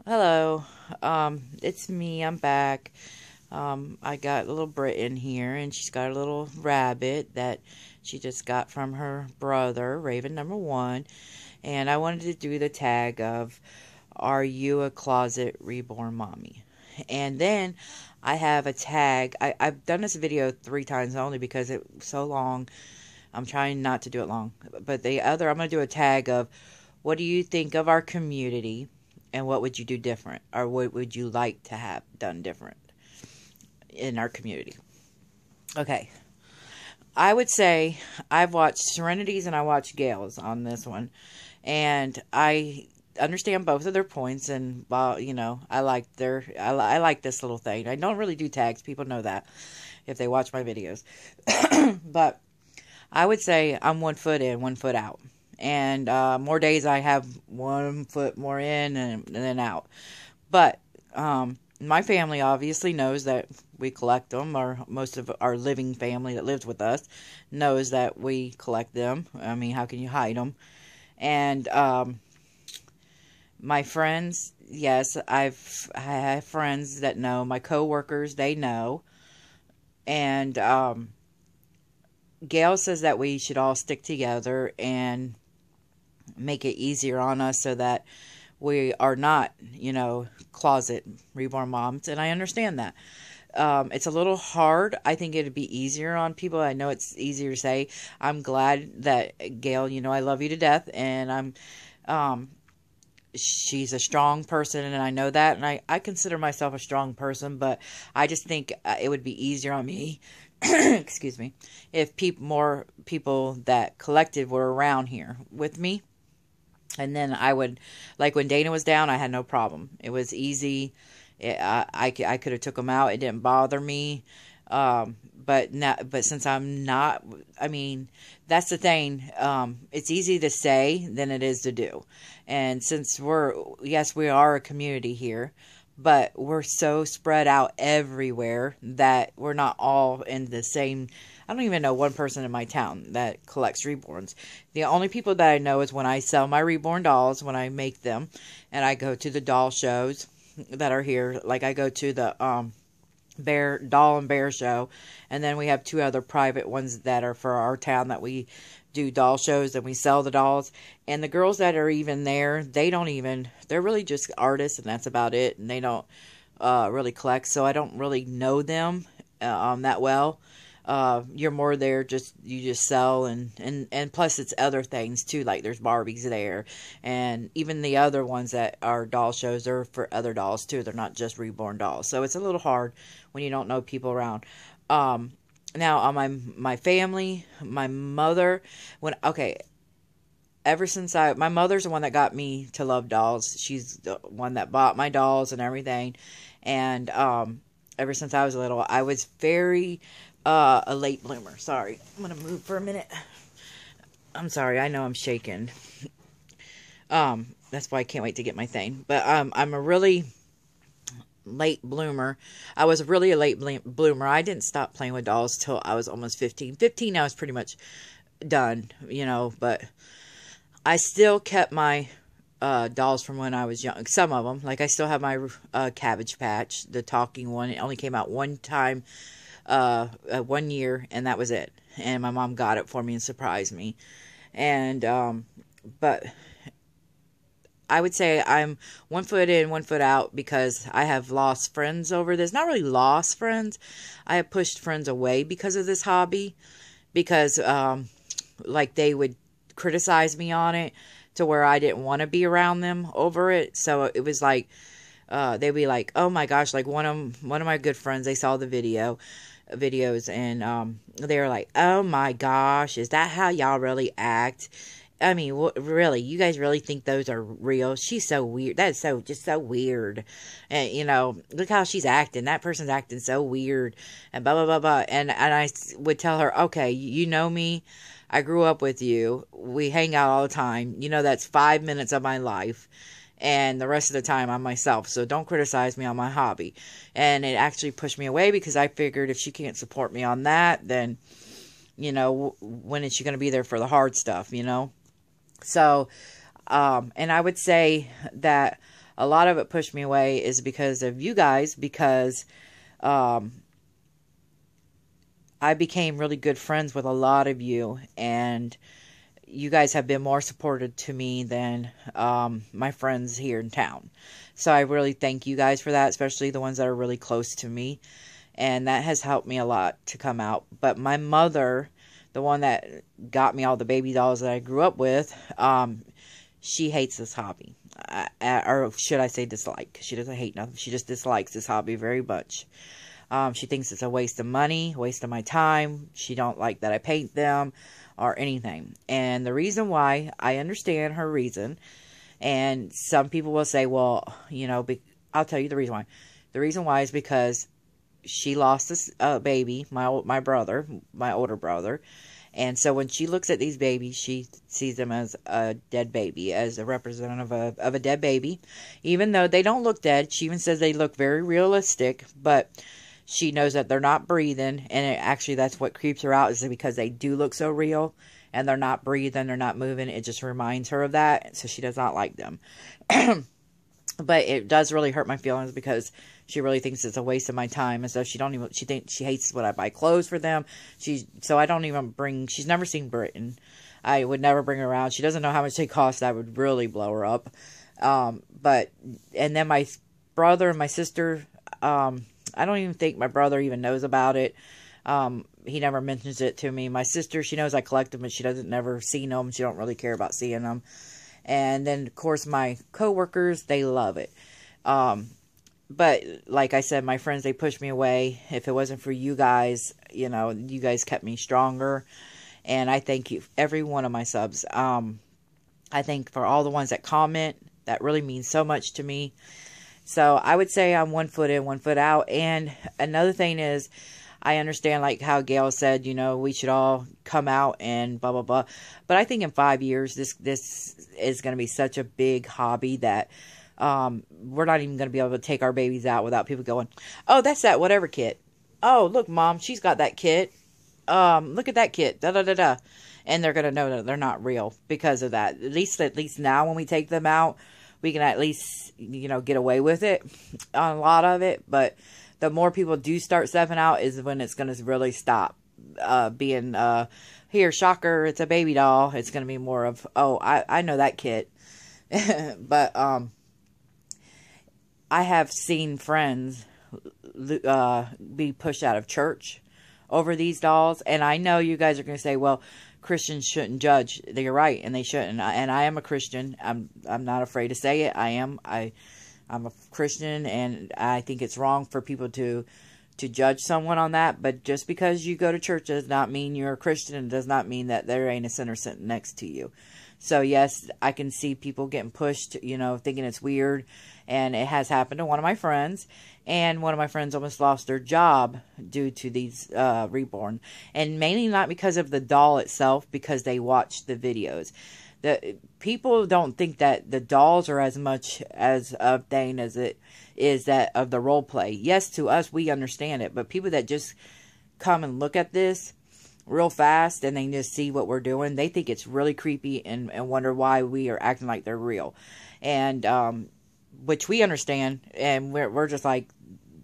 Hello. It's me. I'm back. I got little Brit here, and she's got a little rabbit that she just got from her brother, Raven number one. And I wanted to do the tag of, "Are you a closet reborn mommy?" And then I have a tag. I've done this video 3 times only because it was so long. I'm trying not to do it long. But I'm going to do a tag of, "What do you think of our community? And what would you do different? Or what would you like to have done different in our community?" Okay. I would say I've watched Serenities and I watched Gales on this one. And I understand both of their points. And, I like this little thing. I don't really do tags. People know that if they watch my videos. But I would say I'm 1 foot in, 1 foot out. And more days I have 1 foot more in and then out. But my family obviously knows that we collect them, or most of our living family that lives with us knows that we collect them. I mean, how can you hide them? And my friends, yes, I have friends that know. My coworkers, they know. And Gail says that we should all stick together and make it easier on us so that we are not, closet reborn moms. And I understand that. It's a little hard. I think it'd be easier on people. I know it's easier to say. I'm glad that Gail, I love you to death. And she's a strong person, and I know that. And I consider myself a strong person, but I just think it would be easier on me excuse me, if more people that collected were around here with me. And then I would, like when Dana was down, I had no problem. It was easy. I could have took them out. It didn't bother me. But since I'm not, I mean, that's the thing. It's easy to say than it is to do. And since yes, we are a community here, but we're so spread out everywhere that we're not all in the same. I don't even know one person in my town that collects reborns. The only people that I know is when I sell my reborn dolls, when I make them, and I go to the doll shows that are here. Like I go to the doll and bear show, and then we have 2 other private ones that are for our town that we do doll shows and we sell the dolls. And the girls that are even there, they're really just artists, and that's about it. And they don't really collect, so I don't really know them that well. You're more there, you just sell, and plus it's other things too, like there's Barbies there, and even the other ones that are doll shows are for other dolls too. They're not just reborn dolls, so it's a little hard when you don't know people around. Now on my family, my mother, ever since my mother's the one that got me to love dolls. She's the one that bought my dolls and everything, and ever since I was little, I was very a late bloomer. Sorry, I'm gonna move for a minute. I'm sorry, I know I'm shaking. That's why I can't wait to get my thing. But I'm a really late bloomer. I was really a late bloomer. I didn't stop playing with dolls till I was almost 15. 15, I was pretty much done, but I still kept my dolls from when I was young. Some of them, like I still have my Cabbage Patch, the talking one. It only came out one time, 1 year, and that was it. And my mom got it for me and surprised me. And but I would say I'm 1 foot in, 1 foot out, because I have lost friends over this. Not really lost friends. I have pushed friends away because of this hobby, because like they would criticize me on it to where I didn't want to be around them over it. So it was like they'd be like, "Oh my gosh," like one of my good friends, they saw the videos, and they were like, "Oh my gosh, is that how y'all really act? I mean, really, you guys really think those are real? She's so weird. That is just so weird. And, look how she's acting. That person's acting so weird." And blah, blah, blah, blah. And I would tell her, "Okay, you know me. I grew up with you. We hang out all the time. That's 5 minutes of my life. And the rest of the time I'm myself. So don't criticize me on my hobby." And it actually pushed me away, because I figured if she can't support me on that, then, when is she going to be there for the hard stuff, So, and I would say that a lot of it pushed me away is because of you guys, because I became really good friends with a lot of you, and you guys have been more supportive to me than my friends here in town. So I really thank you guys for that, especially the ones that are really close to me. And that has helped me a lot to come out. But my mother, the one that got me all the baby dolls that I grew up with, she hates this hobby. Or should I say dislike? She doesn't hate nothing. She just dislikes this hobby very much. She thinks it's a waste of money, waste of my time. She don't like that I paint them or anything. And the reason why, I understand her reason. And some people will say, well, you know, I'll tell you the reason why. The reason why is because she lost this baby, my brother, my older brother. And so when she looks at these babies, she sees them as a dead baby, as a representative of a dead baby. Even though they don't look dead, she even says they look very realistic, but she knows that they're not breathing, and actually that's what creeps her out, is because they do look so real, and they're not breathing, they're not moving. It just reminds her of that, so she does not like them. But it does really hurt my feelings because she really thinks it's a waste of my time, and so she hates when I buy clothes for them. So I don't even bring. She's never seen Britain. I would never bring her around. She doesn't know how much they cost. That would really blow her up. And then my brother and my sister. I don't even think my brother even knows about it. He never mentions it to me. My sister, she knows I collect them, but she doesn't never seen them. She don't really care about seeing them. And then, of course, my coworkers, they love it. But like I said, my friends, they pushed me away. If it wasn't for you guys, you know, you guys kept me stronger. And I thank you, every one of my subs. I thank for all the ones that comment. That really means so much to me. So I would say I'm 1 foot in, 1 foot out. And another thing is, I understand, like how Gail said, you know, we should all come out and blah, blah, blah. But I think in 5 years, this is going to be such a big hobby that we're not even going to be able to take our babies out without people going, oh, that's that whatever kit. Oh, look, Mom, she's got that kit. Look at that kit. Da, da, da, da. And they're going to know that they're not real because of that. At least now when we take them out, we can at least, you know, get away with it on a lot of it. But the more people do start stepping out is when it's going to really stop being, here, shocker, it's a baby doll. It's going to be more of, oh, I know that kid. But I have seen friends be pushed out of church over these dolls. And I know you guys are going to say, well, Christians shouldn't judge. You're right, and they shouldn't. And I am a Christian. I'm not afraid to say it. I'm a Christian, and I think it's wrong for people to judge someone on that. But just because you go to church does not mean you're a Christian, and does not mean that there ain't a sinner sitting next to you. So yes, I can see people getting pushed, you know, thinking it's weird. And it has happened to one of my friends. And one of my friends almost lost their job due to these reborn. And mainly not because of the doll itself, because they watched the videos. The people don't think that the dolls are as much as a thing as it is that of the role play. Yes, to us, we understand it. But people that just come and look at this real fast and they just see what we're doing, they think it's really creepy and wonder why we are acting like they're real. And which we understand, and we're just like,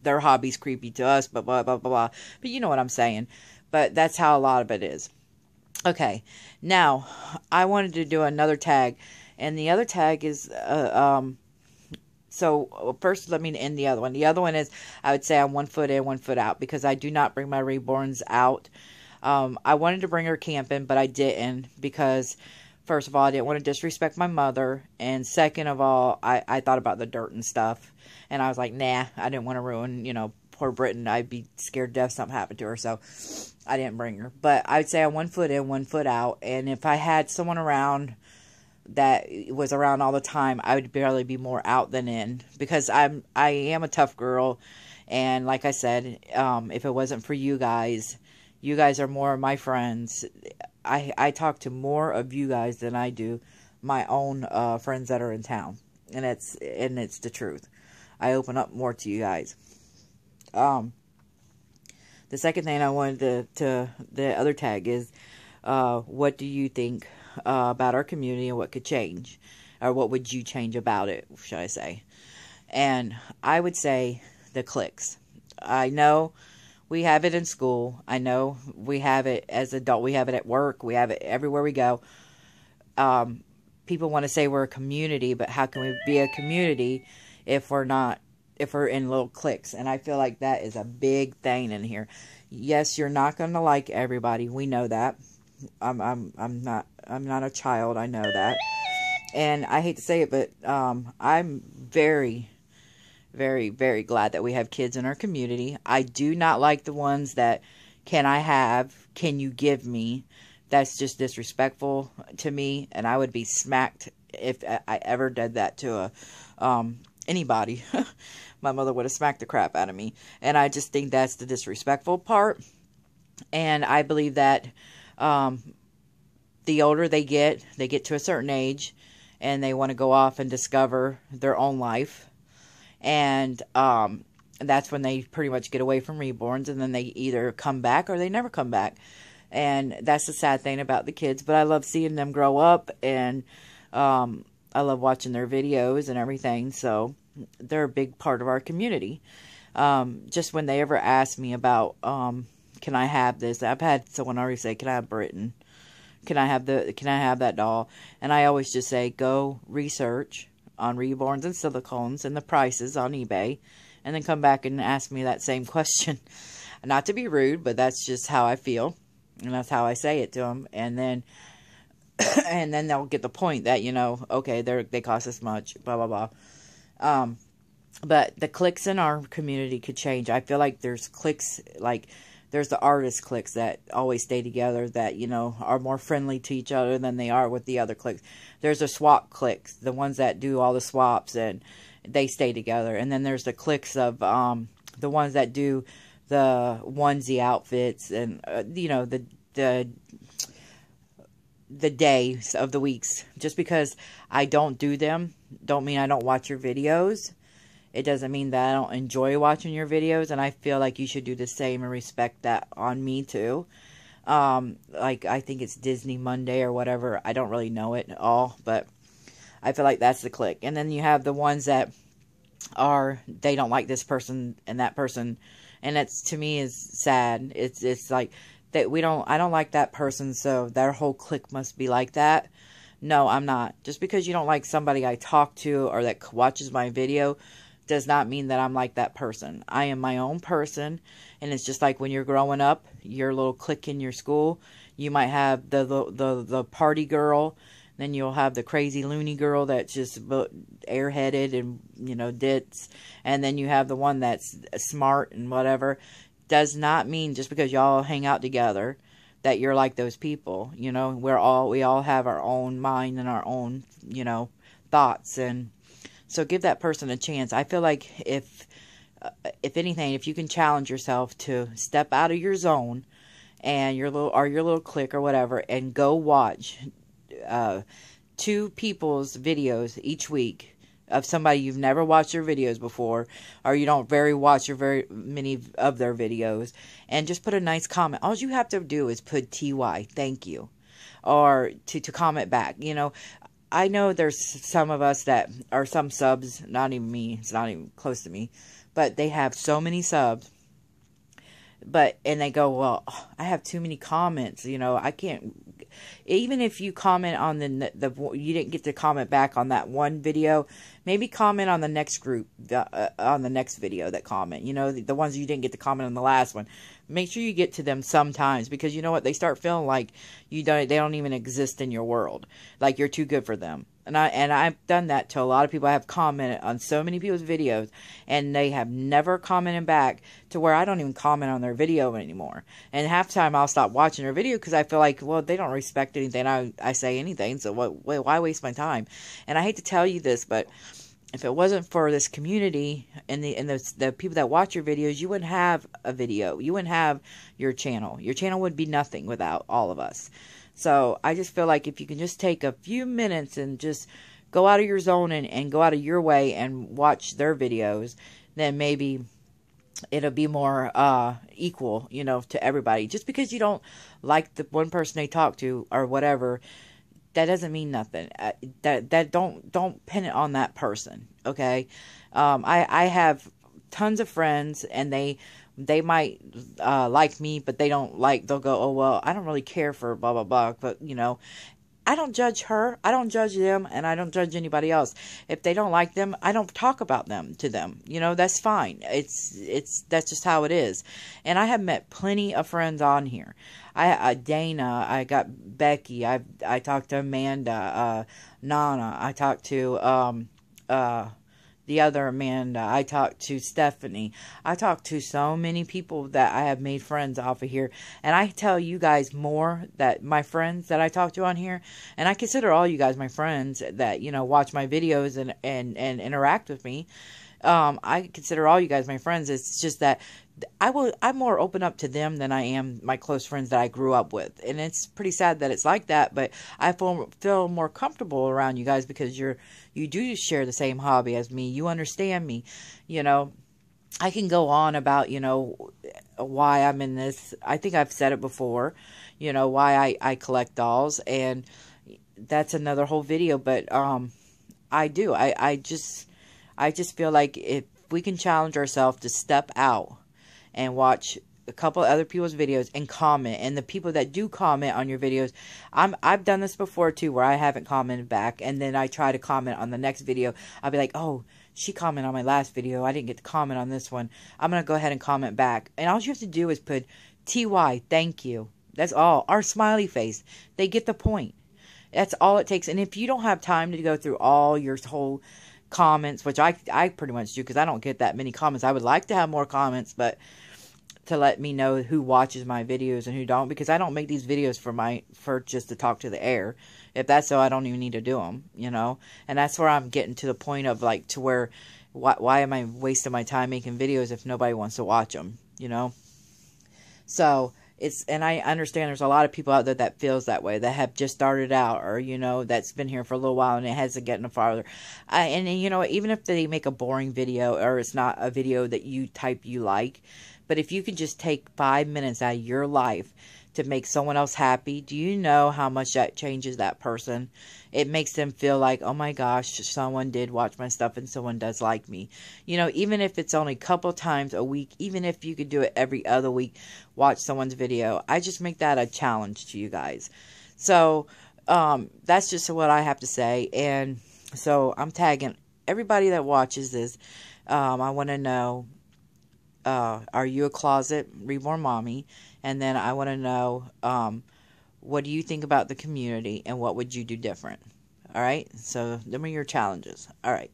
their hobby's creepy to us, but blah, blah, blah, blah. But you know what I'm saying. But that's how a lot of it is. Okay, now, I wanted to do another tag, and the other tag is, so first let me end the other one. The other one is, I would say I'm 1 foot in, 1 foot out, because I do not bring my reborns out. I wanted to bring her camping, but I didn't, because first of all, I didn't want to disrespect my mother, and second of all, I thought about the dirt and stuff, and I was like, nah, I didn't want to ruin, you know, poor Britain. I'd be scared to death something happened to her, so I didn't bring her. But I would say I'm 1 foot in, 1 foot out, and if I had someone around that was around all the time, I would barely be more out than in, because I am a tough girl, and like I said, if it wasn't for you guys are more of my friends. I talk to more of you guys than I do my own friends that are in town, and it's the truth. I open up more to you guys. The second thing I wanted to the other tag is, what do you think about our community and what could change? or what would you change about it, should I say? And I would say the cliques. I know we have it in school. I know we have it as adult. We have it at work. We have it everywhere we go. People want to say we're a community, but how can we be a community if we're not, if we're in little cliques? And I feel like that is a big thing in here. Yes, you're not going to like everybody. We know that. I'm not a child. I know that. And I hate to say it, but I'm very, very, very glad that we have kids in our community. I do not like the ones that, can you give me? That's just disrespectful to me, and I would be smacked if I ever did that to anybody. My mother would have smacked the crap out of me, and I just think that's the disrespectful part. And I believe that the older they get to a certain age, and they want to go off and discover their own life, and that's when they pretty much get away from reborns, and then they either come back or they never come back. And that's the sad thing about the kids. But I love seeing them grow up, and I love watching their videos and everything. So they're a big part of our community. Just when they ever ask me about, can I have this? I've had someone already say, can I have Britain? Can I have that doll? And I always just say, go research on reborns and silicones and the prices on eBay, and then come back and ask me that same question. Not to be rude, but that's just how I feel. And that's how I say it to them. And then and then they'll get the point that, okay, they cost this much, blah, blah, blah. But the cliques in our community could change. I feel like there's cliques, like there's the artist cliques that always stay together, that, are more friendly to each other than they are with the other cliques. There's the swap cliques, the ones that do all the swaps, and they stay together. And then there's the cliques of the ones that do the onesie outfits, and the days of the weeks. Just because I don't do them don't mean I don't watch your videos. It doesn't mean that I don't enjoy watching your videos, and I feel like you should do the same and respect that on me too. Like, I think it's Disney Monday or whatever. I don't really know it at all, but I feel like that's the clique. And then you have the ones that they don't like this person and that person. And that's, to me, is sad. It's like that I don't like that person, so their whole clique must be like that. No, I'm not. Just because you don't like somebody I talk to or that watches my video does not mean that I'm like that person. I am my own person, and it's just like when you're growing up, your little clique in your school, you might have the party girl, then you'll have the crazy loony girl that's just airheaded and, ditz. And then you have the one that's smart and whatever. Does not mean just because y'all hang out together that you're like those people. We all have our own mind and our own, thoughts. And so give that person a chance. I feel like if anything, if you can challenge yourself to step out of your zone and your little clique or whatever, and go watch 2 people's videos each week of somebody you've never watched their videos before, or you don't watch very many of their videos, and just put a nice comment. All you have to do is put TY, thank you, or to comment back. I know there's some of us that are some subs, not even me, it's not even close to me, but they have so many subs. And they go, well, I have too many comments, I can't. Even if you comment on you didn't get to comment back on that one video, maybe comment on the next group, on the next video that comment, the ones you didn't get to comment on the last one. Make sure you get to them sometimes, because you know what, they start feeling like they don't even exist in your world, like you're too good for them. And I've done that to a lot of people. I have commented on so many people's videos, and they have never commented back, to where I don't even comment on their video anymore. And half the time I'll stop watching their video because I feel like, well, they don't respect anything I say anything, so why waste my time? And I hate to tell you this, but if it wasn't for this community and the people that watch your videos, you wouldn't have a video. You wouldn't have your channel. Your channel would be nothing without all of us. So I just feel like if you can just take a few minutes and just go out of your zone and go out of your way and watch their videos, then maybe it'll be more equal, to everybody. Just because you don't like the one person they talk to or whatever, that doesn't mean nothing. That don't pin it on that person. Okay. I have tons of friends, and they might like me, but they don't like. They'll go, oh well, I don't really care for blah blah blah. But I don't judge her. I don't judge them, and I don't judge anybody else. If they don't like them, I don't talk about them to them. That's fine. That's just how it is. And I have met plenty of friends on here. Dana, I got Becky, I talked to Amanda, Nana, I talked to the other Amanda, I talked to Stephanie. I talked to so many people that I have made friends off of here. And I tell you guys more, that my friends that I talk to on here, and I consider all you guys my friends that, watch my videos and interact with me. I consider all you guys my friends. It's just that I'm more open up to them than I am my close friends that I grew up with. And it's pretty sad that it's like that, but I feel more comfortable around you guys because you do share the same hobby as me. You understand me. I can go on about, why I'm in this. I think I've said it before, why I collect dolls, and that's another whole video, but I do. I just feel like if we can challenge ourselves to step out and watch a couple other people's videos and comment, and the people that do comment on your videos, I've done this before too, where I haven't commented back, and then I try to comment on the next video. I'll be like, oh, she commented on my last video, I didn't get to comment on this one. I'm gonna go ahead and comment back, and all you have to do is put TY, thank you. That's all. Our smiley face. They get the point. That's all it takes. And if you don't have time to go through all your whole comments, which I pretty much do because I don't get that many comments. I would like to have more comments, but to let me know who watches my videos and who don't, because I don't make these videos for just to talk to the air. If that's so, I don't even need to do them, and that's where I'm getting to the point of to where why am I wasting my time making videos if nobody wants to watch them, so and I understand there's a lot of people out there that feels that way, that have just started out, or that's been here for a little while and it hasn't gotten farther. And even if they make a boring video, or it's not a video that you like, but if you can just take 5 minutes out of your life to make someone else happy, do you know how much that changes that person? It makes them feel like, oh my gosh, someone did watch my stuff and someone does like me. Even if it's only a couple times a week, even if you could do it every other week, watch someone's video. I just make that a challenge to you guys. So, that's just what I have to say. And so I'm tagging everybody that watches this. I want to know, are you a closet reborn mommy? And then I want to know, what do you think about the community and what would you do different? All right. So them are your challenges. All right.